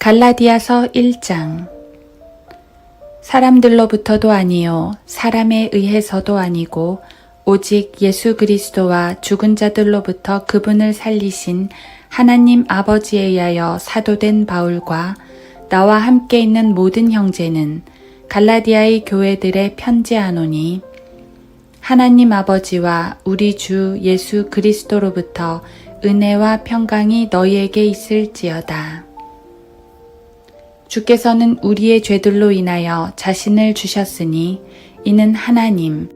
갈라디아서 1장. 사람들로부터도 아니요 사람에 의해서도 아니고 오직 예수 그리스도와 죽은 자들로부터 그분을 살리신 하나님 아버지에 의하여 사도된 바울과 나와 함께 있는 모든 형제는 갈라디아의 교회들에 편지하노니, 하나님 아버지와 우리 주 예수 그리스도로부터 은혜와 평강이 너희에게 있을지어다. 주께서는 우리의 죄들로 인하여 자신을 주셨으니 이는 하나님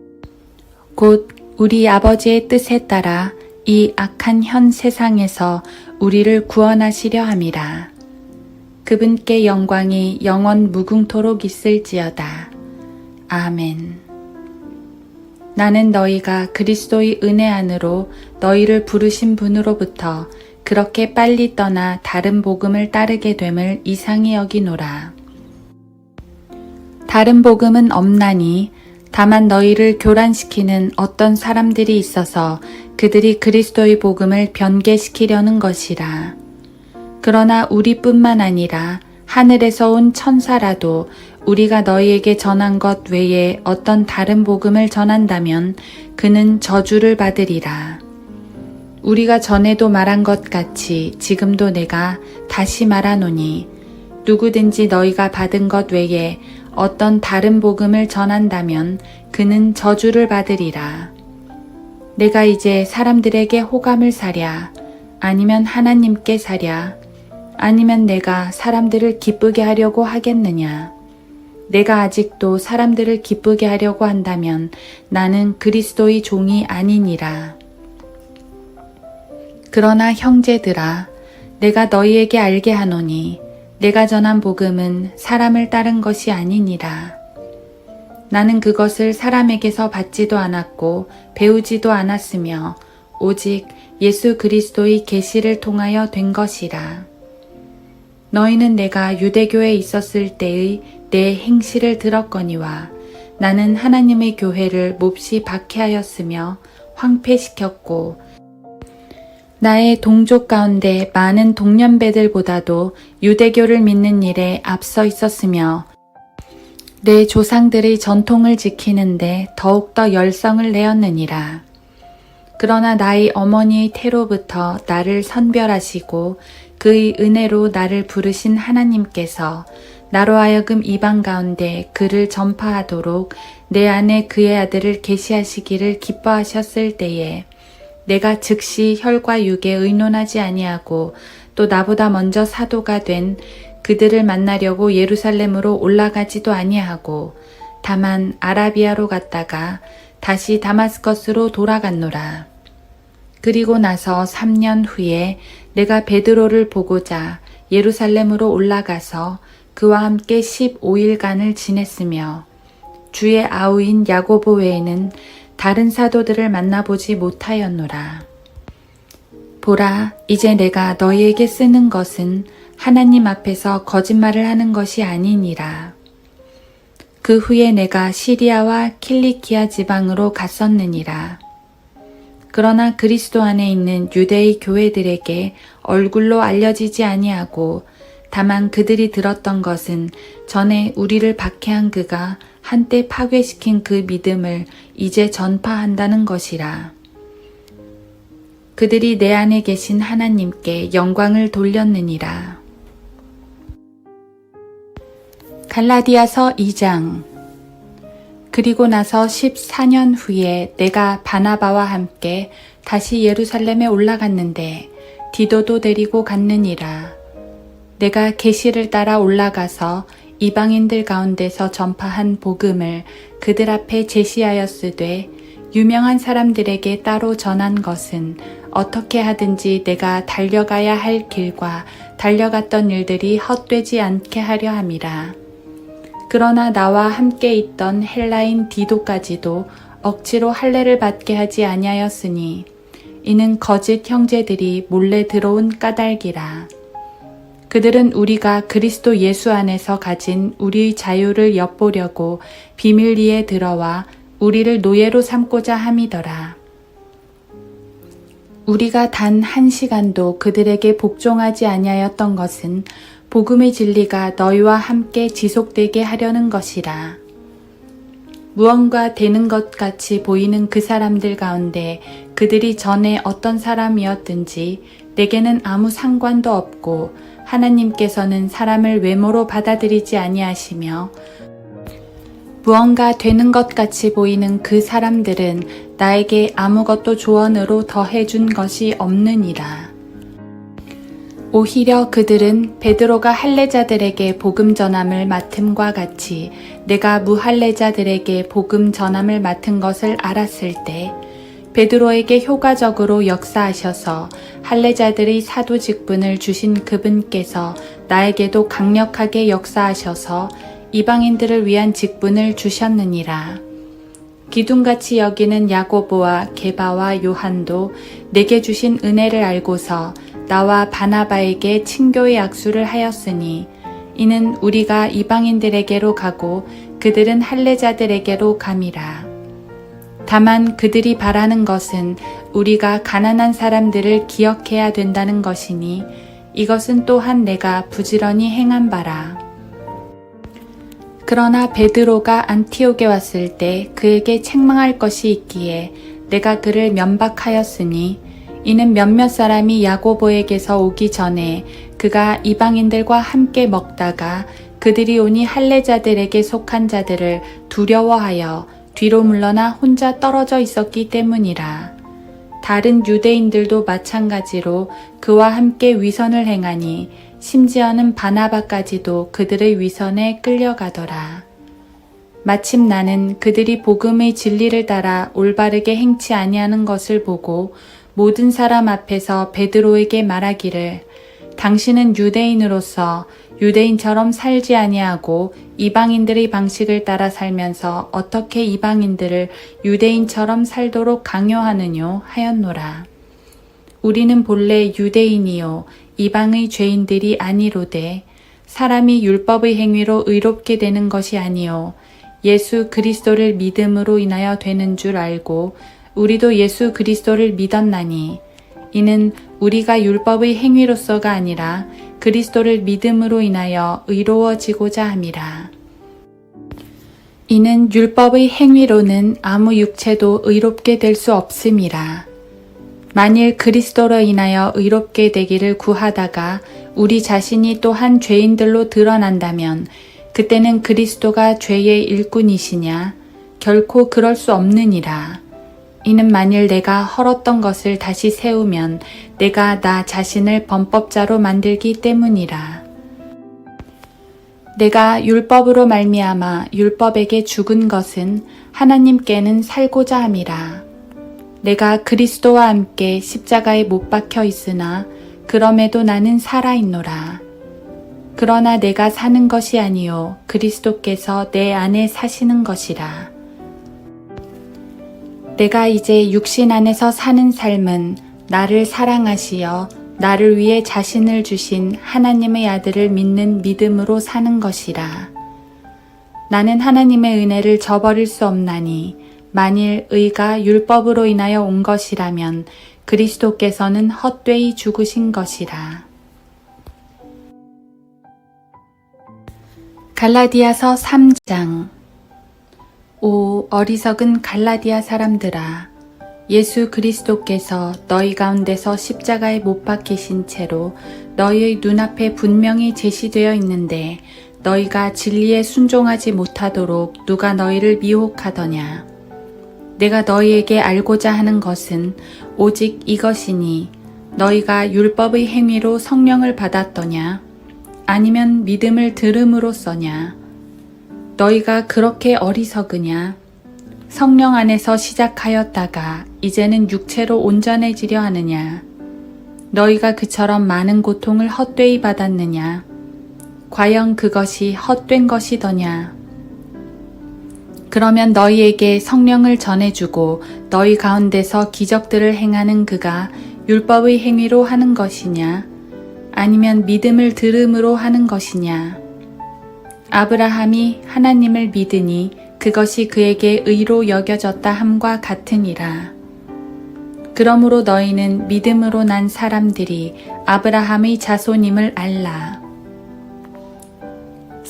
곧 우리 아버지의 뜻에 따라 이 악한 현 세상에서 우리를 구원하시려 함이라. 그분께 영광이 영원 무궁토록 있을지어다. 아멘. 나는 너희가 그리스도의 은혜 안으로 너희를 부르신 분으로부터 그렇게 빨리 떠나 다른 복음을 따르게 됨을 이상히 여기노라. 다른 복음은 없나니 다만 너희를 교란시키는 어떤 사람들이 있어서 그들이 그리스도의 복음을 변개시키려는 것이라. 그러나 우리뿐만 아니라 하늘에서 온 천사라도 우리가 너희에게 전한 것 외에 어떤 다른 복음을 전한다면 그는 저주를 받으리라. 우리가 전에도 말한 것 같이 지금도 내가 다시 말하노니, 누구든지 너희가 받은 것 외에 어떤 다른 복음을 전한다면 그는 저주를 받으리라. 내가 이제 사람들에게 호감을 사랴, 아니면 하나님께 사랴, 아니면 내가 사람들을 기쁘게 하려고 하겠느냐? 내가 아직도 사람들을 기쁘게 하려고 한다면 나는 그리스도의 종이 아니니라. 그러나 형제들아, 내가 너희에게 알게 하노니 내가 전한 복음은 사람을 따른 것이 아니니라. 나는 그것을 사람에게서 받지도 않았고 배우지도 않았으며 오직 예수 그리스도의 계시를 통하여 된 것이라. 너희는 내가 유대교에 있었을 때의 내 행실을 들었거니와 나는 하나님의 교회를 몹시 박해하였으며 황폐시켰고 나의 동족 가운데 많은 동년배들보다도 유대교를 믿는 일에 앞서 있었으며 내 조상들의 전통을 지키는데 더욱더 열성을 내었느니라. 그러나 나의 어머니의 태로부터 나를 선별하시고 그의 은혜로 나를 부르신 하나님께서 나로 하여금 이방 가운데 그를 전파하도록 내 안에 그의 아들을 계시하시기를 기뻐하셨을 때에 내가 즉시 혈과 육에 의논하지 아니하고 또 나보다 먼저 사도가 된 그들을 만나려고 예루살렘으로 올라가지도 아니하고 다만 아라비아로 갔다가 다시 다마스커스로 돌아갔노라. 그리고 나서 3년 후에 내가 베드로를 보고자 예루살렘으로 올라가서 그와 함께 15일간을 지냈으며 주의 아우인 야고보 외에는 다른 사도들을 만나보지 못하였노라. 보라, 이제 내가 너희에게 쓰는 것은 하나님 앞에서 거짓말을 하는 것이 아니니라. 그 후에 내가 시리아와 킬리키아 지방으로 갔었느니라. 그러나 그리스도 안에 있는 유대의 교회들에게 얼굴로 알려지지 아니하고 다만 그들이 들었던 것은 전에 우리를 박해한 그가 한때 파괴시킨 그 믿음을 이제 전파한다는 것이라. 그들이 내 안에 계신 하나님께 영광을 돌렸느니라. 갈라디아서 2장. 그리고 나서 14년 후에 내가 바나바와 함께 다시 예루살렘에 올라갔는데 디도도 데리고 갔느니라. 내가 계시를 따라 올라가서 이방인들 가운데서 전파한 복음을 그들 앞에 제시하였으되 유명한 사람들에게 따로 전한 것은 어떻게 하든지 내가 달려가야 할 길과 달려갔던 일들이 헛되지 않게 하려 함이라. 그러나 나와 함께 있던 헬라인 디도까지도 억지로 할례를 받게 하지 아니하였으니 이는 거짓 형제들이 몰래 들어온 까닭이라. 그들은 우리가 그리스도 예수 안에서 가진 우리의 자유를 엿보려고 비밀리에 들어와 우리를 노예로 삼고자 함이더라. 우리가 단 한 시간도 그들에게 복종하지 아니하였던 것은 복음의 진리가 너희와 함께 지속되게 하려는 것이라. 무언가 되는 것 같이 보이는 그 사람들 가운데 그들이 전에 어떤 사람이었든지 내게는 아무 상관도 없고 하나님께서는 사람을 외모로 받아들이지 아니하시며 무언가 되는 것 같이 보이는 그 사람들은 나에게 아무것도 조언으로 더해준 것이 없느니라. 오히려 그들은 베드로가 할례자들에게 복음 전함을 맡음과 같이 내가 무할례자들에게 복음 전함을 맡은 것을 알았을 때 베드로에게 효과적으로 역사하셔서 할례자들의 사도 직분을 주신 그분께서 나에게도 강력하게 역사하셔서 이방인들을 위한 직분을 주셨느니라. 기둥같이 여기는 야고보와 게바와 요한도 내게 주신 은혜를 알고서 나와 바나바에게 친교의 악수를 하였으니 이는 우리가 이방인들에게로 가고 그들은 할례자들에게로 감이라. 다만 그들이 바라는 것은 우리가 가난한 사람들을 기억해야 된다는 것이니 이것은 또한 내가 부지런히 행한 바라. 그러나 베드로가 안티옥에 왔을 때 그에게 책망할 것이 있기에 내가 그를 면박하였으니 이는 몇몇 사람이 야고보에게서 오기 전에 그가 이방인들과 함께 먹다가 그들이 오니 할례자들에게 속한 자들을 두려워하여 뒤로 물러나 혼자 떨어져 있었기 때문이라. 다른 유대인들도 마찬가지로 그와 함께 위선을 행하니 심지어는 바나바까지도 그들의 위선에 끌려가더라. 마침 나는 그들이 복음의 진리를 따라 올바르게 행치 아니하는 것을 보고 모든 사람 앞에서 베드로에게 말하기를 당신은 유대인으로서 유대인처럼 살지 아니하고 이방인들의 방식을 따라 살면서 어떻게 이방인들을 유대인처럼 살도록 강요하느뇨 하였노라. 우리는 본래 유대인이요 이방의 죄인들이 아니로되 사람이 율법의 행위로 의롭게 되는 것이 아니요 예수 그리스도를 믿음으로 인하여 되는 줄 알고 우리도 예수 그리스도를 믿었나니 이는 우리가 율법의 행위로서가 아니라 그리스도를 믿음으로 인하여 의로워지고자 함이라. 이는 율법의 행위로는 아무 육체도 의롭게 될 수 없음이라. 만일 그리스도로 인하여 의롭게 되기를 구하다가 우리 자신이 또한 죄인들로 드러난다면 그때는 그리스도가 죄의 일꾼이시냐? 결코 그럴 수 없느니라. 이는 만일 내가 헐었던 것을 다시 세우면 내가 나 자신을 범법자로 만들기 때문이라. 내가 율법으로 말미암아 율법에게 죽은 것은 하나님께는 살고자 함이라. 내가 그리스도와 함께 십자가에 못 박혀 있으나 그럼에도 나는 살아있노라. 그러나 내가 사는 것이 아니요 그리스도께서 내 안에 사시는 것이라. 내가 이제 육신 안에서 사는 삶은 나를 사랑하시어 나를 위해 자신을 주신 하나님의 아들을 믿는 믿음으로 사는 것이라. 나는 하나님의 은혜를 저버릴 수 없나니 만일 의가 율법으로 인하여 온 것이라면 그리스도께서는 헛되이 죽으신 것이라. 갈라디아서 3장. 오 어리석은 갈라디아 사람들아, 예수 그리스도께서 너희 가운데서 십자가에 못 박히신 채로 너희의 눈앞에 분명히 제시되어 있는데 너희가 진리에 순종하지 못하도록 누가 너희를 미혹하더냐. 내가 너희에게 알고자 하는 것은 오직 이것이니 너희가 율법의 행위로 성령을 받았더냐 아니면 믿음을 들음으로써냐. 너희가 그렇게 어리석으냐? 성령 안에서 시작하였다가 이제는 육체로 온전해지려 하느냐? 너희가 그처럼 많은 고통을 헛되이 받았느냐? 과연 그것이 헛된 것이더냐? 그러면 너희에게 성령을 전해주고 너희 가운데서 기적들을 행하는 그가 율법의 행위로 하는 것이냐? 아니면 믿음을 들음으로 하는 것이냐? 아브라함이 하나님을 믿으니 그것이 그에게 의로 여겨졌다 함과 같으니라. 그러므로 너희는 믿음으로 난 사람들이 아브라함의 자손임을 알라.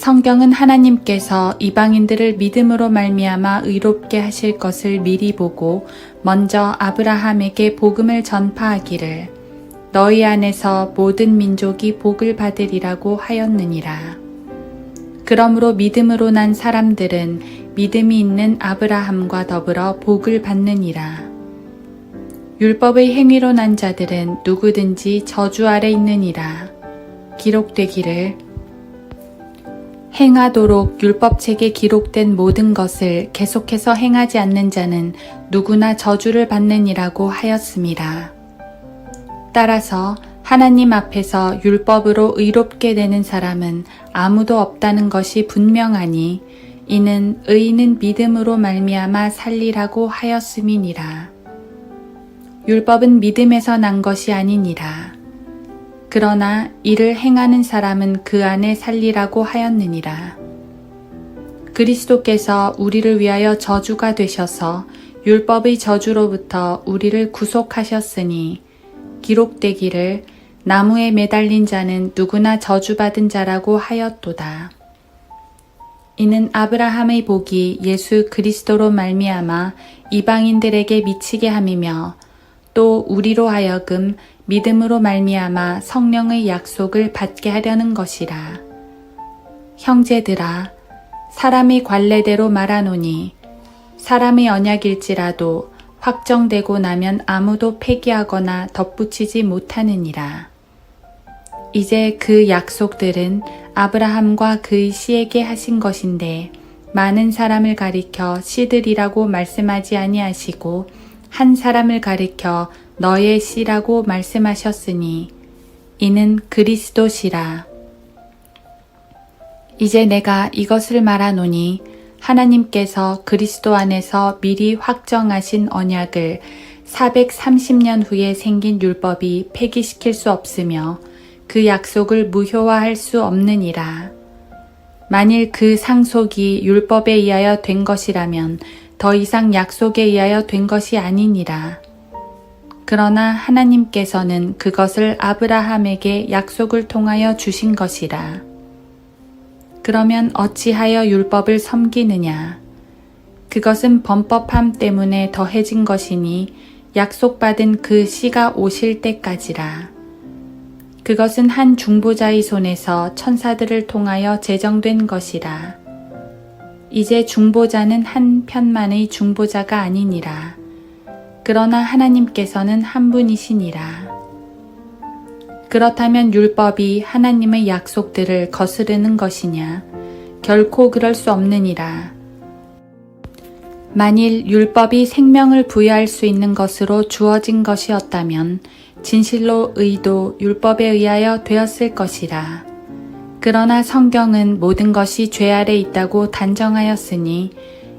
성경은 하나님께서 이방인들을 믿음으로 말미암아 의롭게 하실 것을 미리 보고 먼저 아브라함에게 복음을 전파하기를 너희 안에서 모든 민족이 복을 받으리라고 하였느니라. 그러므로 믿음으로 난 사람들은 믿음이 있는 아브라함과 더불어 복을 받느니라. 율법의 행위로 난 자들은 누구든지 저주 아래 있느니라. 기록되기를 행하도록 율법책에 기록된 모든 것을 계속해서 행하지 않는 자는 누구나 저주를 받느니라고 하였습니다. 따라서 하나님 앞에서 율법으로 의롭게 되는 사람은 아무도 없다는 것이 분명하니 이는 의인은 믿음으로 말미암아 살리라고 하였음이니라. 율법은 믿음에서 난 것이 아니니라. 그러나 이를 행하는 사람은 그 안에 살리라고 하였느니라. 그리스도께서 우리를 위하여 저주가 되셔서 율법의 저주로부터 우리를 구속하셨으니 기록되기를 나무에 매달린 자는 누구나 저주받은 자라고 하였도다. 이는 아브라함의 복이 예수 그리스도로 말미암아 이방인들에게 미치게 함이며 또 우리로 하여금 믿음으로 말미암아 성령의 약속을 받게 하려는 것이라. 형제들아, 사람이 관례대로 말하노니 사람의 언약일지라도 확정되고 나면 아무도 폐기하거나 덧붙이지 못하느니라. 이제 그 약속들은 아브라함과 그의 씨에게 하신 것인데 많은 사람을 가리켜 씨들이라고 말씀하지 아니하시고 한 사람을 가리켜 너의 씨라고 말씀하셨으니 이는 그리스도시라. 이제 내가 이것을 말하노니 하나님께서 그리스도 안에서 미리 확정하신 언약을 430년 후에 생긴 율법이 폐기시킬 수 없으며 그 약속을 무효화할 수 없느니라. 만일 그 상속이 율법에 의하여 된 것이라면 더 이상 약속에 의하여 된 것이 아니니라. 그러나 하나님께서는 그것을 아브라함에게 약속을 통하여 주신 것이라. 그러면 어찌하여 율법을 섬기느냐? 그것은 범법함 때문에 더해진 것이니 약속받은 그 씨가 오실 때까지라. 그것은 한 중보자의 손에서 천사들을 통하여 제정된 것이라. 이제 중보자는 한 편만의 중보자가 아니니라. 그러나 하나님께서는 한 분이시니라. 그렇다면 율법이 하나님의 약속들을 거스르는 것이냐? 결코 그럴 수 없느니라. 만일 율법이 생명을 부여할 수 있는 것으로 주어진 것이었다면 진실로 의도 율법에 의하여 되었을 것이라. 그러나 성경은 모든 것이 죄 아래 있다고 단정하였으니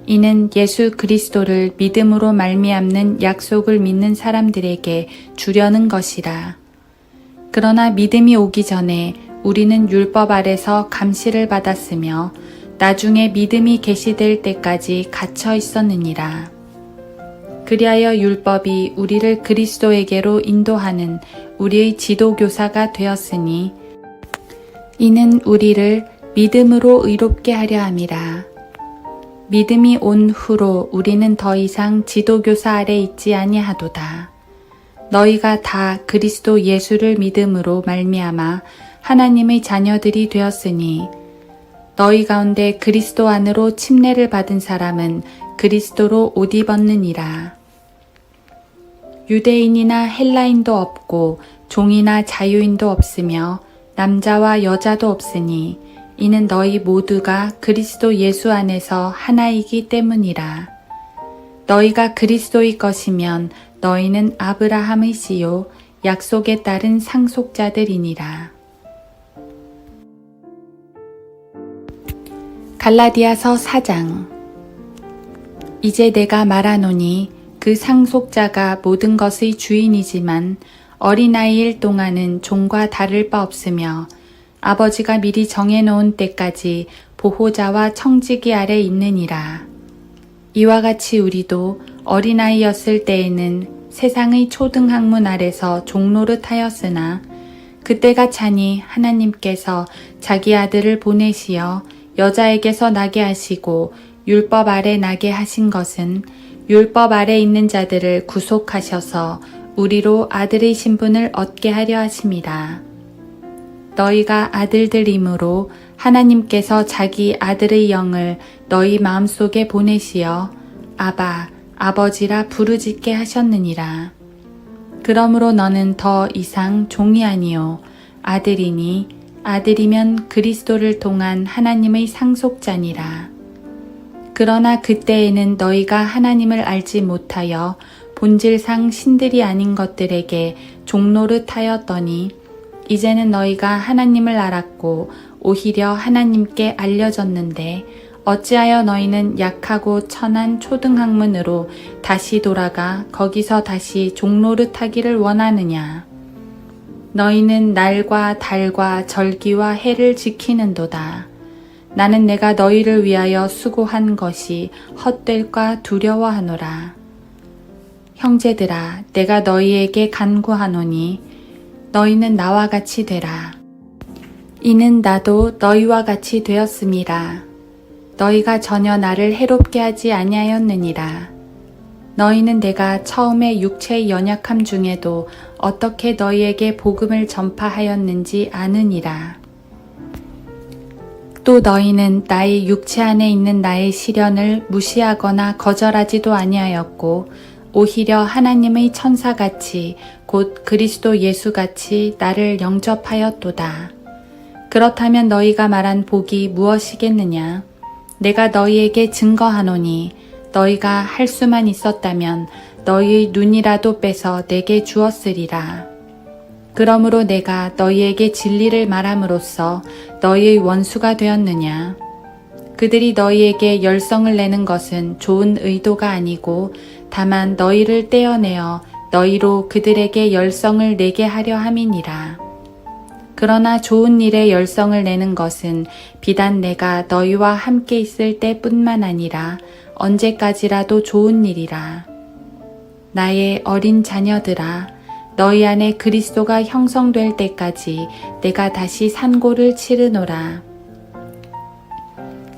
이는 예수 그리스도를 믿음으로 말미암는 약속을 믿는 사람들에게 주려는 것이라. 그러나 믿음이 오기 전에 우리는 율법 아래서 감시를 받았으며 나중에 믿음이 계시될 때까지 갇혀 있었느니라. 그리하여 율법이 우리를 그리스도에게로 인도하는 우리의 지도교사가 되었으니 이는 우리를 믿음으로 의롭게 하려 함이라. 믿음이 온 후로 우리는 더 이상 지도교사 아래 있지 아니하도다. 너희가 다 그리스도 예수를 믿음으로 말미암아 하나님의 자녀들이 되었으니 너희 가운데 그리스도 안으로 침례를 받은 사람은 그리스도로 옷 입었느니라. 유대인이나 헬라인도 없고 종이나 자유인도 없으며 남자와 여자도 없으니 이는 너희 모두가 그리스도 예수 안에서 하나이기 때문이라. 너희가 그리스도의 것이면 너희는 아브라함의 씨요 약속에 따른 상속자들이니라. 갈라디아서 4장. 이제 내가 말하노니 그 상속자가 모든 것의 주인이지만 어린아이일 동안은 종과 다를 바 없으며 아버지가 미리 정해놓은 때까지 보호자와 청지기 아래 있느니라. 이와 같이 우리도 어린아이였을 때에는 세상의 초등학문 아래서 종노릇 하였으나 그때가 차니 하나님께서 자기 아들을 보내시어 여자에게서 나게 하시고 율법 아래 나게 하신 것은 율법 아래 있는 자들을 구속하셔서 우리로 아들의 신분을 얻게 하려 하심이라. 너희가 아들들이므로 하나님께서 자기 아들의 영을 너희 마음속에 보내시어 아바, 아버지라 부르짖게 하셨느니라. 그러므로 너는 더 이상 종이 아니요 아들이니 아들이면 그리스도를 통한 하나님의 상속자니라. 그러나 그때에는 너희가 하나님을 알지 못하여 본질상 신들이 아닌 것들에게 종노릇 하였더니 이제는 너희가 하나님을 알았고 오히려 하나님께 알려졌는데 어찌하여 너희는 약하고 천한 초등학문으로 다시 돌아가 거기서 다시 종노릇 하기를 원하느냐. 너희는 날과 달과 절기와 해를 지키는도다. 나는 내가 너희를 위하여 수고한 것이 헛될까 두려워하노라. 형제들아, 내가 너희에게 간구하노니 너희는 나와 같이 되라. 이는 나도 너희와 같이 되었음이라. 너희가 전혀 나를 해롭게 하지 아니하였느니라. 너희는 내가 처음에 육체의 연약함 중에도 어떻게 너희에게 복음을 전파하였는지 아느니라. 또 너희는 나의 육체 안에 있는 나의 시련을 무시하거나 거절하지도 아니하였고 오히려 하나님의 천사같이 곧 그리스도 예수같이 나를 영접하였도다. 그렇다면 너희가 말한 복이 무엇이겠느냐? 내가 너희에게 증거하노니 너희가 할 수만 있었다면 너희의 눈이라도 빼서 내게 주었으리라. 그러므로 내가 너희에게 진리를 말함으로써 너희의 원수가 되었느냐? 그들이 너희에게 열성을 내는 것은 좋은 의도가 아니고 다만 너희를 떼어내어 너희로 그들에게 열성을 내게 하려 함이니라. 그러나 좋은 일에 열성을 내는 것은 비단 내가 너희와 함께 있을 때뿐만 아니라 언제까지라도 좋은 일이라. 나의 어린 자녀들아, 너희 안에 그리스도가 형성될 때까지 내가 다시 산고를 치르노라.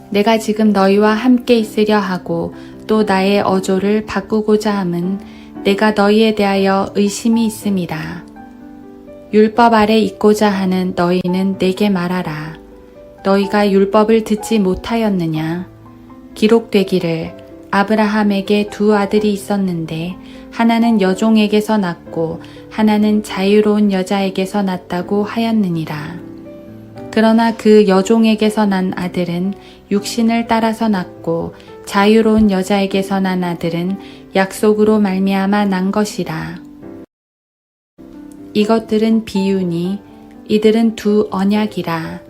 내가 지금 너희와 함께 있으려 하고 또 나의 어조를 바꾸고자 함은 내가 너희에 대하여 의심이 있음이라. 율법 아래 있고자 하는 너희는 내게 말하라. 너희가 율법을 듣지 못하였느냐? 기록되기를 아브라함에게 두 아들이 있었는데 하나는 여종에게서 났고 하나는 자유로운 여자에게서 났다고 하였느니라. 그러나 그 여종에게서 난 아들은 육신을 따라서 났고 자유로운 여자에게서 난 아들은 약속으로 말미암아 난 것이라. 이것들은 비유니 이들은 두 언약이라.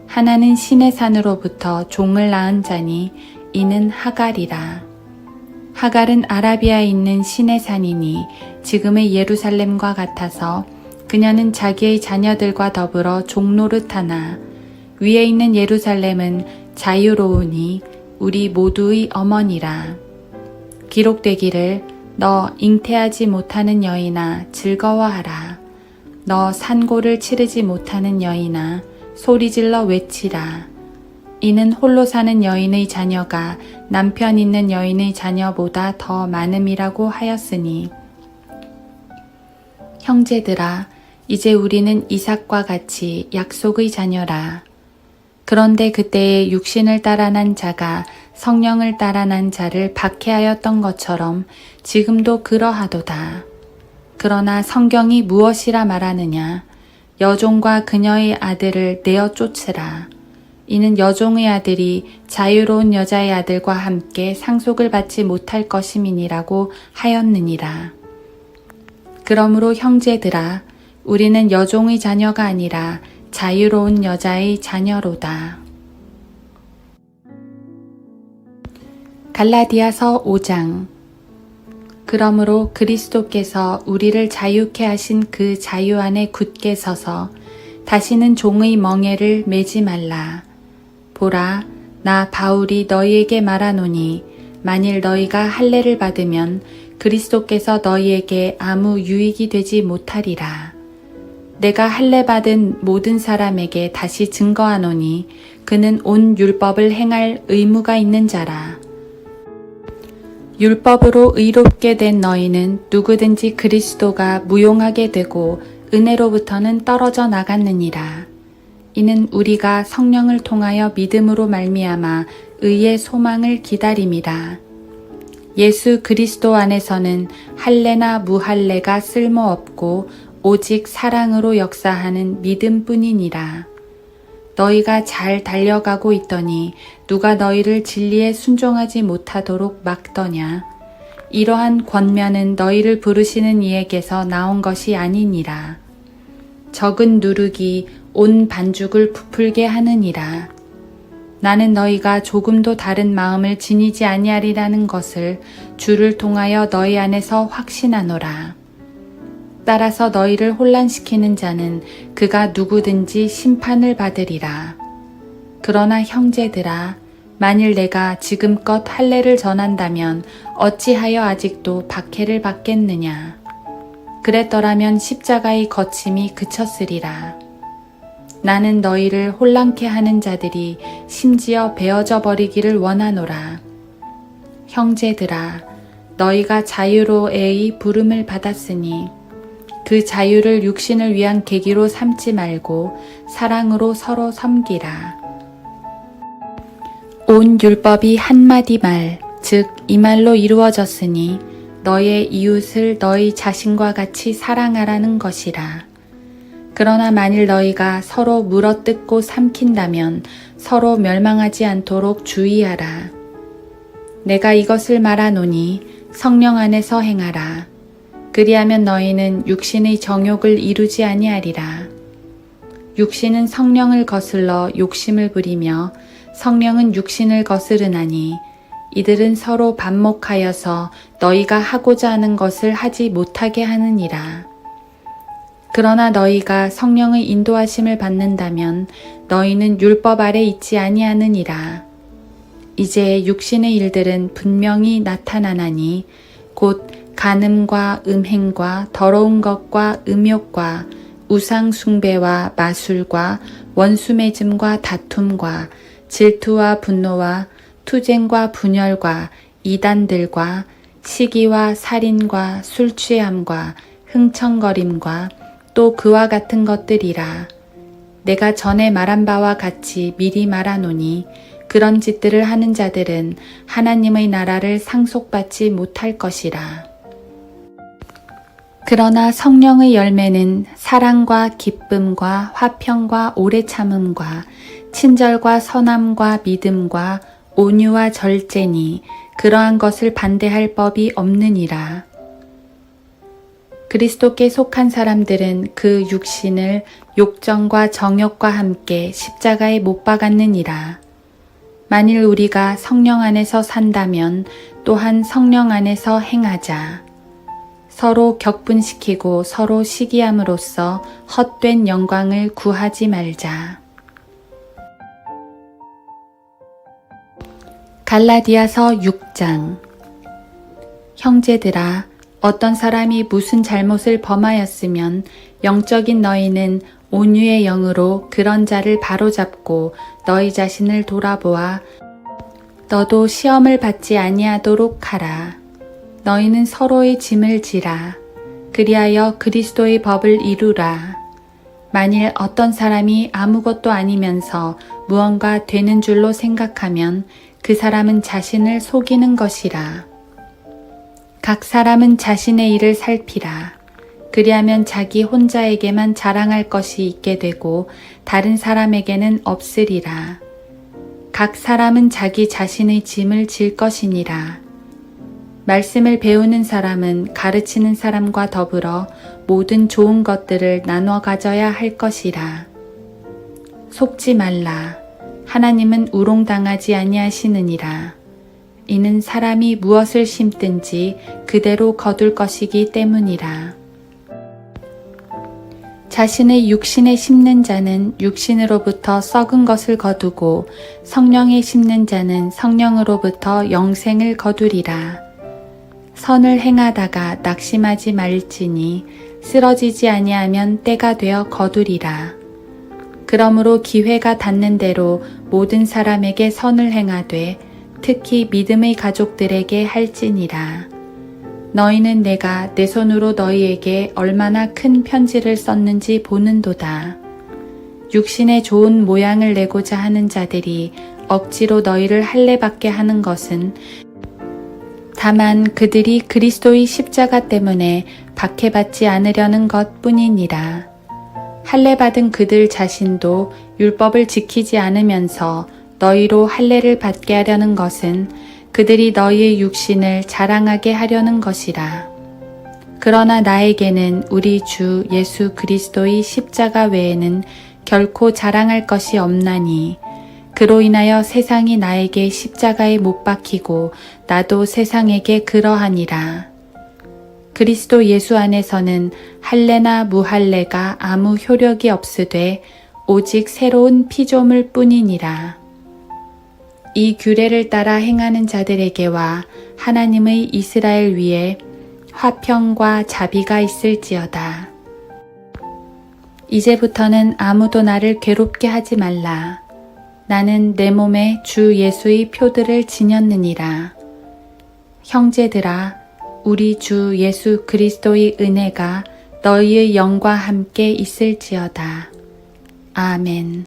하나는 신의 산으로부터 종을 낳은 자니 이는 하갈이라. 하갈은 아라비아에 있는 신의 산이니 지금의 예루살렘과 같아서 그녀는 자기의 자녀들과 더불어 종노릇하나 위에 있는 예루살렘은 자유로우니 우리 모두의 어머니라. 기록되기를 너 잉태하지 못하는 여인아 즐거워하라. 너 산고를 치르지 못하는 여인아 소리질러 외치라. 이는 홀로 사는 여인의 자녀가 남편 있는 여인의 자녀보다 더 많음이라고 하였으니. 형제들아, 이제 우리는 이삭과 같이 약속의 자녀라. 그런데 그때에 육신을 따라 난 자가 성령을 따라 난 자를 박해하였던 것처럼 지금도 그러하도다. 그러나 성경이 무엇이라 말하느냐? 여종과 그녀의 아들을 내어 쫓으라. 이는 여종의 아들이 자유로운 여자의 아들과 함께 상속을 받지 못할 것임이니라고 하였느니라. 그러므로 형제들아, 우리는 여종의 자녀가 아니라 자유로운 여자의 자녀로다. 갈라디아서 5장. 그러므로 그리스도께서 우리를 자유케 하신 그 자유 안에 굳게 서서 다시는 종의 멍에를 매지 말라. 보라, 나 바울이 너희에게 말하노니 만일 너희가 할례를 받으면 그리스도께서 너희에게 아무 유익이 되지 못하리라. 내가 할례 받은 모든 사람에게 다시 증거하노니 그는 온 율법을 행할 의무가 있는 자라. 율법으로 의롭게 된 너희는 누구든지 그리스도가 무용하게 되고 은혜로부터는 떨어져 나갔느니라. 이는 우리가 성령을 통하여 믿음으로 말미암아 의의 소망을 기다림이라. 예수 그리스도 안에서는 할례나 무할례가 쓸모없고 오직 사랑으로 역사하는 믿음뿐이니라. 너희가 잘 달려가고 있더니 누가 너희를 진리에 순종하지 못하도록 막더냐. 이러한 권면은 너희를 부르시는 이에게서 나온 것이 아니니라. 적은 누룩이 온 반죽을 부풀게 하느니라. 나는 너희가 조금도 다른 마음을 지니지 아니하리라는 것을 주를 통하여 너희 안에서 확신하노라. 따라서 너희를 혼란시키는 자는 그가 누구든지 심판을 받으리라. 그러나 형제들아, 만일 내가 지금껏 할례를 전한다면 어찌하여 아직도 박해를 받겠느냐. 그랬더라면 십자가의 거침이 그쳤으리라. 나는 너희를 혼란케 하는 자들이 심지어 베어져 버리기를 원하노라. 형제들아, 너희가 자유로의 부름을 받았으니 그 자유를 육신을 위한 계기로 삼지 말고 사랑으로 서로 섬기라. 온 율법이 한마디 말, 즉 이 말로 이루어졌으니 너의 이웃을 너희 자신과 같이 사랑하라는 것이라. 그러나 만일 너희가 서로 물어뜯고 삼킨다면 서로 멸망하지 않도록 주의하라. 내가 이것을 말하노니 성령 안에서 행하라. 그리하면 너희는 육신의 정욕을 이루지 아니하리라. 육신은 성령을 거슬러 욕심을 부리며 성령은 육신을 거스르나니 이들은 서로 반목하여서 너희가 하고자 하는 것을 하지 못하게 하느니라. 그러나 너희가 성령의 인도하심을 받는다면 너희는 율법 아래 있지 아니하느니라. 이제 육신의 일들은 분명히 나타나나니 곧 간음과 음행과 더러운 것과 음욕과 우상 숭배와 마술과 원수 맺음과 다툼과 질투와 분노와 투쟁과 분열과 이단들과 시기와 살인과 술 취함과 흥청거림과 또 그와 같은 것들이라. 내가 전에 말한 바와 같이 미리 말하노니 그런 짓들을 하는 자들은 하나님의 나라를 상속받지 못할 것이라. 그러나 성령의 열매는 사랑과 기쁨과 화평과 오래 참음과 친절과 선함과 믿음과 온유와 절제니 그러한 것을 반대할 법이 없느니라. 그리스도께 속한 사람들은 그 육신을 욕정과 정욕과 함께 십자가에 못 박았느니라. 만일 우리가 성령 안에서 산다면 또한 성령 안에서 행하자. 서로 격분시키고 서로 시기함으로써 헛된 영광을 구하지 말자. 갈라디아서 6장. 형제들아, 어떤 사람이 무슨 잘못을 범하였으면 영적인 너희는 온유의 영으로 그런 자를 바로잡고 너희 자신을 돌아보아 너도 시험을 받지 아니하도록 하라. 너희는 서로의 짐을 지라. 그리하여 그리스도의 법을 이루라. 만일 어떤 사람이 아무것도 아니면서 무언가 되는 줄로 생각하면 그 사람은 자신을 속이는 것이라. 각 사람은 자신의 일을 살피라. 그리하면 자기 혼자에게만 자랑할 것이 있게 되고 다른 사람에게는 없으리라. 각 사람은 자기 자신의 짐을 질 것이니라. 말씀을 배우는 사람은 가르치는 사람과 더불어 모든 좋은 것들을 나눠 가져야 할 것이라. 속지 말라. 하나님은 우롱당하지 아니하시느니라. 이는 사람이 무엇을 심든지 그대로 거둘 것이기 때문이라. 자신의 육신에 심는 자는 육신으로부터 썩은 것을 거두고 성령에 심는 자는 성령으로부터 영생을 거두리라. 선을 행하다가 낙심하지 말지니 쓰러지지 아니하면 때가 되어 거두리라. 그러므로 기회가 닿는 대로 모든 사람에게 선을 행하되 특히 믿음의 가족들에게 할지니라. 너희는 내가 내 손으로 너희에게 얼마나 큰 편지를 썼는지 보는도다. 육신의 좋은 모양을 내고자 하는 자들이 억지로 너희를 할례받게 하는 것은 다만 그들이 그리스도의 십자가 때문에 박해받지 않으려는 것 뿐이니라. 할례받은 그들 자신도 율법을 지키지 않으면서 너희로 할례를 받게 하려는 것은 그들이 너희의 육신을 자랑하게 하려는 것이라. 그러나 나에게는 우리 주 예수 그리스도의 십자가 외에는 결코 자랑할 것이 없나니 그로 인하여 세상이 나에게 십자가에 못 박히고 나도 세상에게 그러하니라. 그리스도 예수 안에서는 할례나 무할례가 아무 효력이 없으되 오직 새로운 피조물 뿐이니라. 이 규례를 따라 행하는 자들에게와 하나님의 이스라엘 위에 화평과 자비가 있을지어다. 이제부터는 아무도 나를 괴롭게 하지 말라. 나는 내 몸에 주 예수의 표들을 지녔느니라. 형제들아, 우리 주 예수 그리스도의 은혜가 너희의 영과 함께 있을지어다. 아멘.